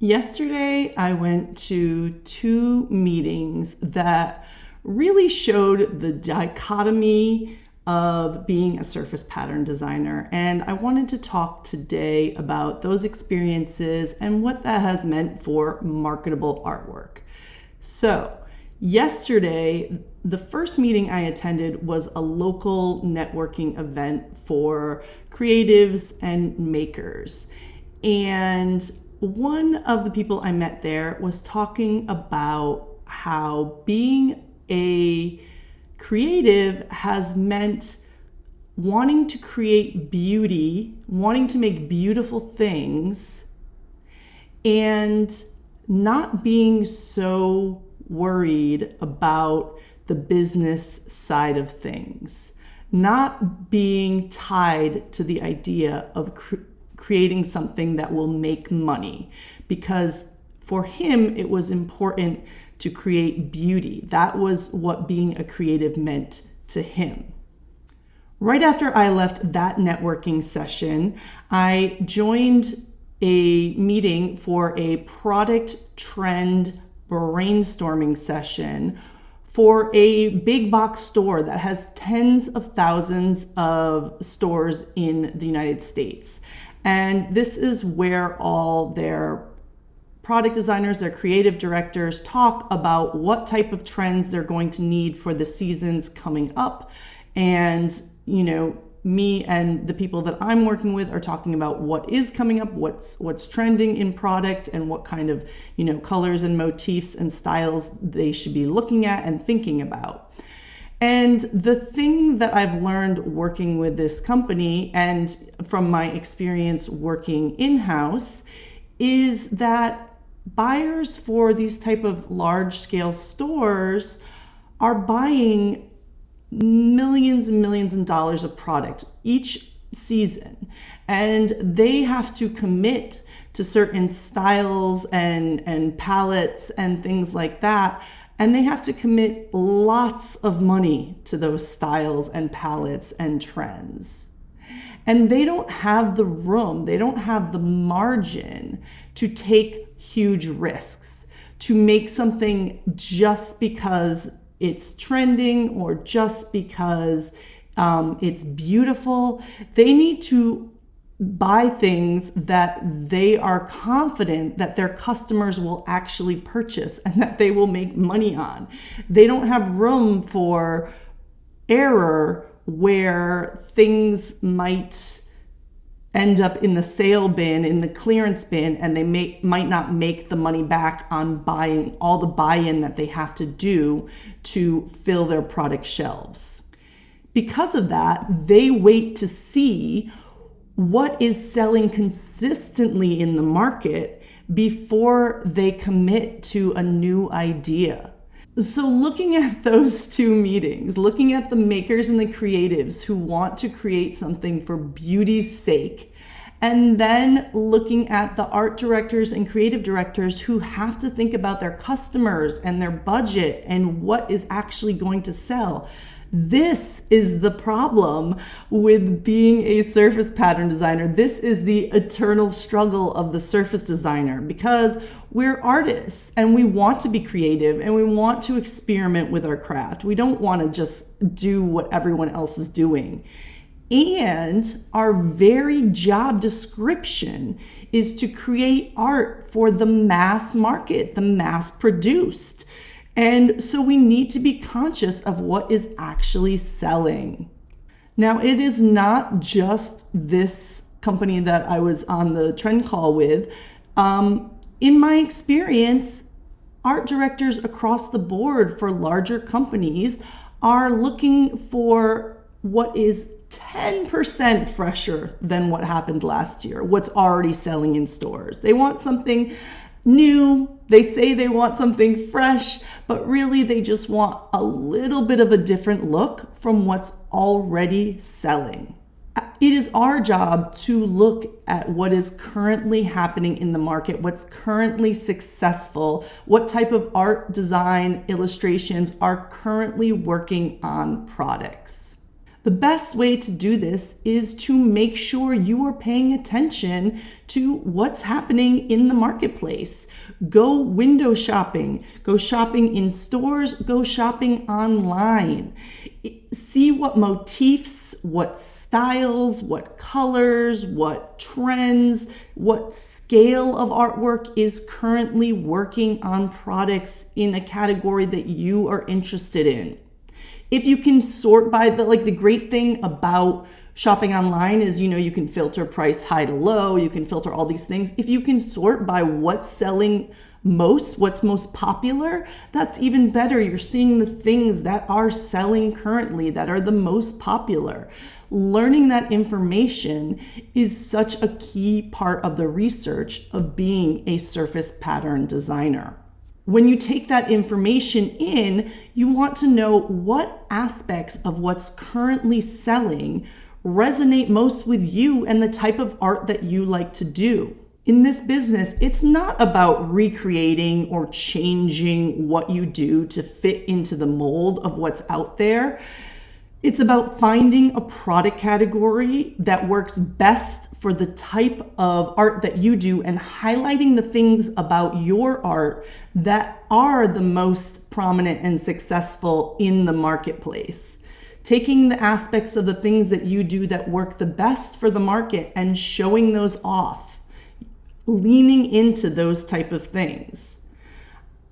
Yesterday, I went to 2 meetings that really showed the dichotomy of being a surface pattern designer. And I wanted to talk today about those experiences and what that has meant for marketable artwork. So, yesterday, the first meeting I attended was a local networking event for creatives and makers. And one of the people I met there was talking about how being a creative has meant wanting to create beauty, wanting to make beautiful things, and not being so worried about the business side of things, not being tied to the idea of creating something that will make money, because for him it was important to create beauty. That was what being a creative meant to him. Right after I left that networking session, I joined a meeting for a product trend brainstorming session for a big box store that has tens of thousands of stores in the United States. And this is where all their product designers, their creative directors talk about what type of trends they're going to need for the seasons coming up. And, me and the people that I'm working with are talking about what is coming up, what's trending in product, and what kind of, colors and motifs and styles they should be looking at and thinking about. And the thing that I've learned working with this company and from my experience working in-house is that buyers for these type of large-scale stores are buying millions and millions of dollars of product each season. And they have to commit to certain styles and palettes and things like that. And they have to commit lots of money to those styles and palettes and trends. And they don't have the room, they don't have the margin to take huge risks, to make something just because it's trending or just because it's beautiful. They need to buy things that they are confident that their customers will actually purchase and that they will make money on. They don't have room for error where things might end up in the sale bin, in the clearance bin, and they might not make the money back on buying all the buy-in that they have to do to fill their product shelves. Because of that, they wait to see what is selling consistently in the market before they commit to a new idea. So looking at those 2 meetings, looking at the makers and the creatives who want to create something for beauty's sake, and then looking at the art directors and creative directors who have to think about their customers and their budget and what is actually going to sell. This is the problem with being a surface pattern designer. This is the eternal struggle of the surface designer, because we're artists and we want to be creative and we want to experiment with our craft. We don't want to just do what everyone else is doing. And our very job description is to create art for the mass market, the mass produced. And so we need to be conscious of what is actually selling. Now, it is not just this company that I was on the trend call with. In my experience, art directors across the board for larger companies are looking for what is 10% fresher than what happened last year, what's already selling in stores. They want something new. They say they want something fresh, but really they just want a little bit of a different look from what's already selling. It is our job to look at what is currently happening in the market, what's currently successful, what type of art, design, illustrations are currently working on products. The best way to do this is to make sure you are paying attention to what's happening in the marketplace. Go window shopping, go shopping in stores, go shopping online. See what motifs, what styles, what colors, what trends, what scale of artwork is currently working on products in a category that you are interested in. If you can sort by the great thing about shopping online is, you can filter price high to low, you can filter all these things. If you can sort by what's selling most, what's most popular, that's even better. You're seeing the things that are selling currently that are the most popular. Learning that information is such a key part of the research of being a surface pattern designer. When you take that information in, you want to know what aspects of what's currently selling resonate most with you and the type of art that you like to do. In this business, it's not about recreating or changing what you do to fit into the mold of what's out there. It's about finding a product category that works best for the type of art that you do and highlighting the things about your art that are the most prominent and successful in the marketplace. Taking the aspects of the things that you do that work the best for the market and showing those off, leaning into those type of things.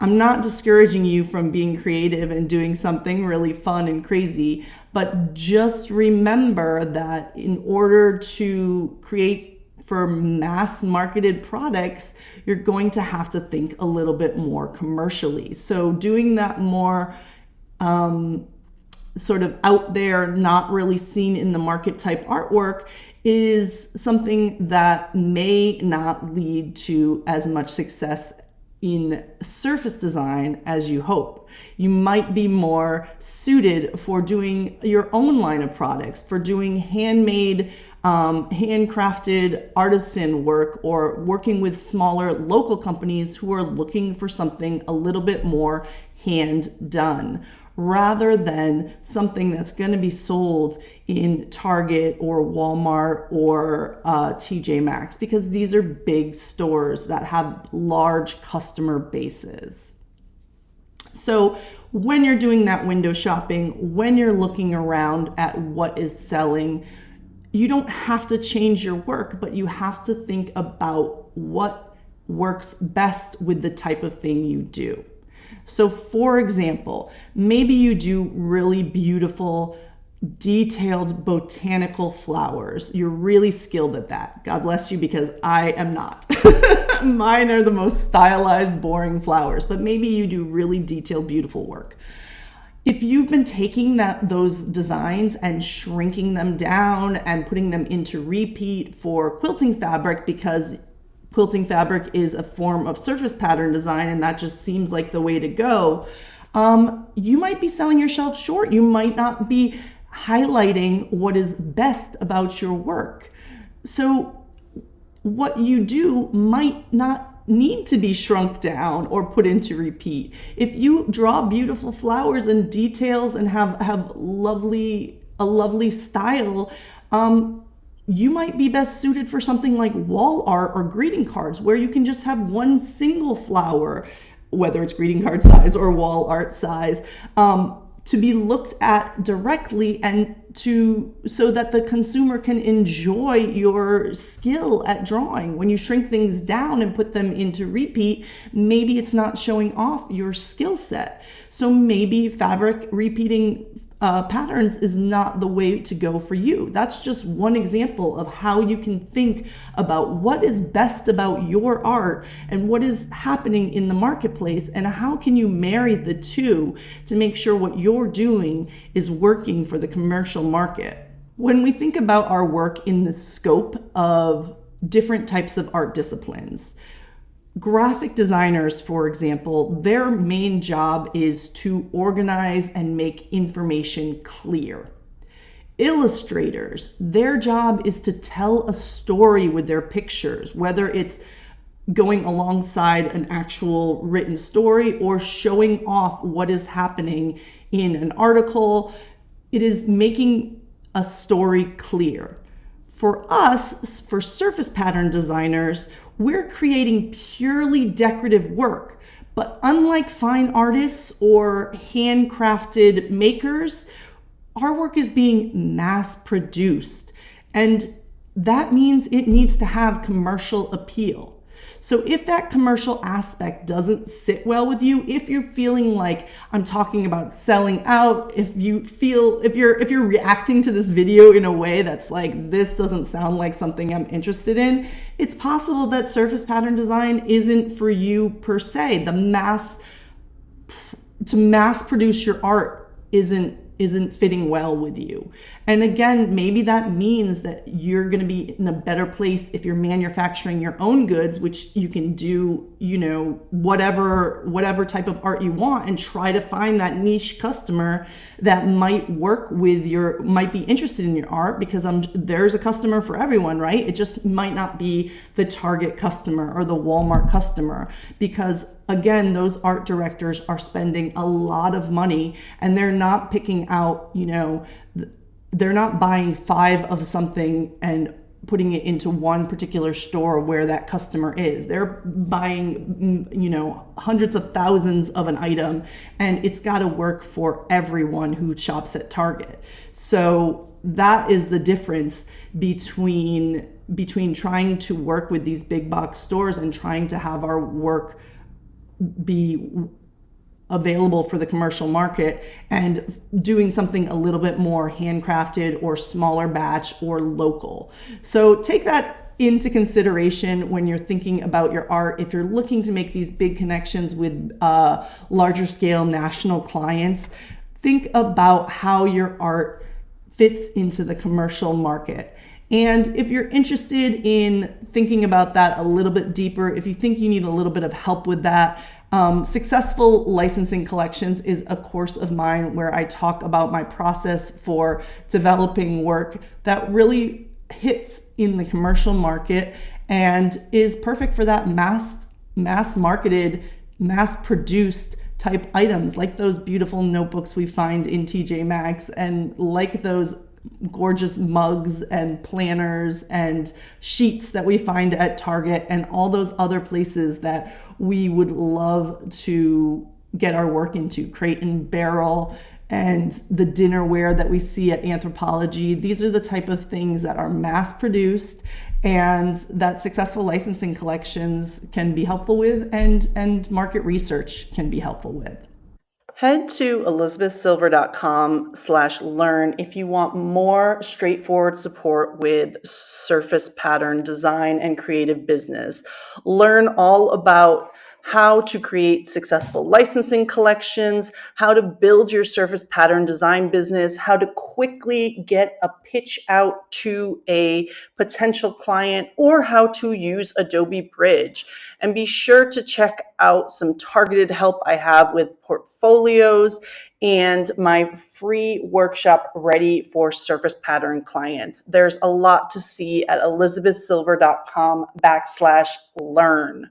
I'm not discouraging you from being creative and doing something really fun and crazy, but just remember that in order to create for mass marketed products, you're going to have to think a little bit more commercially. So doing that more sort of out there, not really seen in the market type artwork is something that may not lead to as much success in surface design as you hope. You might be more suited for doing your own line of products, for doing handmade, handcrafted artisan work, or working with smaller local companies who are looking for something a little bit more hand done, rather than something that's going to be sold in Target or Walmart or TJ Maxx, because these are big stores that have large customer bases. So when you're doing that window shopping, when you're looking around at what is selling, you don't have to change your work, but you have to think about what works best with the type of thing you do. So for example, maybe you do really beautiful, detailed botanical flowers. You're really skilled at that. God bless you, because I am not. Mine are the most stylized, boring flowers, but maybe you do really detailed, beautiful work. If you've been taking those designs and shrinking them down and putting them into repeat for quilting fabric, because quilting fabric is a form of surface pattern design and that just seems like the way to go, you might be selling yourself short. You might not be highlighting what is best about your work. So what you do might not need to be shrunk down or put into repeat. If you draw beautiful flowers and details and have a lovely style, you might be best suited for something like wall art or greeting cards, where you can just have one single flower, whether it's greeting card size or wall art size, to be looked at directly and so that the consumer can enjoy your skill at drawing. When you shrink things down and put them into repeat, maybe it's not showing off your skill set. So maybe fabric repeating patterns is not the way to go for you. That's just one example of how you can think about what is best about your art and what is happening in the marketplace, and how can you marry the two to make sure what you're doing is working for the commercial market. When we think about our work in the scope of different types of art disciplines, graphic designers, for example, their main job is to organize and make information clear. Illustrators, their job is to tell a story with their pictures, whether it's going alongside an actual written story or showing off what is happening in an article. It is making a story clear. For us, for surface pattern designers, we're creating purely decorative work. But unlike fine artists or handcrafted makers, our work is being mass produced. And that means it needs to have commercial appeal. So if that commercial aspect doesn't sit well with you, if you're feeling like I'm talking about selling out, if you're reacting to this video in a way that's like, this doesn't sound like something I'm interested in, it's possible that surface pattern design isn't for you per se. To mass produce your art isn't fitting well with you. And again, maybe that means that you're going to be in a better place if you're manufacturing your own goods, which you can do, whatever type of art you want, and try to find that niche customer that might be interested in your art, because there's a customer for everyone, right? It just might not be the Target customer or the Walmart customer, because again, those art directors are spending a lot of money, and they're not picking out, they're not buying 5 of something and putting it into one particular store where that customer is. They're buying, hundreds of thousands of an item, and it's got to work for everyone who shops at Target. So that is the difference between trying to work with these big box stores and trying to have our work be available for the commercial market, and doing something a little bit more handcrafted or smaller batch or local. So take that into consideration when you're thinking about your art. If you're looking to make these big connections with larger scale national clients, think about how your art fits into the commercial market. And if you're interested in thinking about that a little bit deeper, if you think you need a little bit of help with that, Successful Licensing Collections is a course of mine where I talk about my process for developing work that really hits in the commercial market and is perfect for that mass marketed, mass produced type items, like those beautiful notebooks we find in TJ Maxx, and like those gorgeous mugs and planners and sheets that we find at Target, and all those other places that we would love to get our work into. Crate and Barrel and the dinnerware that we see at Anthropologie. These are the type of things that are mass produced and that Successful Licensing Collections can be helpful with, and market research can be helpful with. Head to elizabethsilver.com/learn if you want more straightforward support with surface pattern design and creative business. Learn all about how to create successful licensing collections, how to build your surface pattern design business, how to quickly get a pitch out to a potential client, or how to use Adobe Bridge. And be sure to check out some targeted help I have with portfolios and my free workshop ready for surface pattern clients. There's a lot to see at elizabethsilver.com/learn.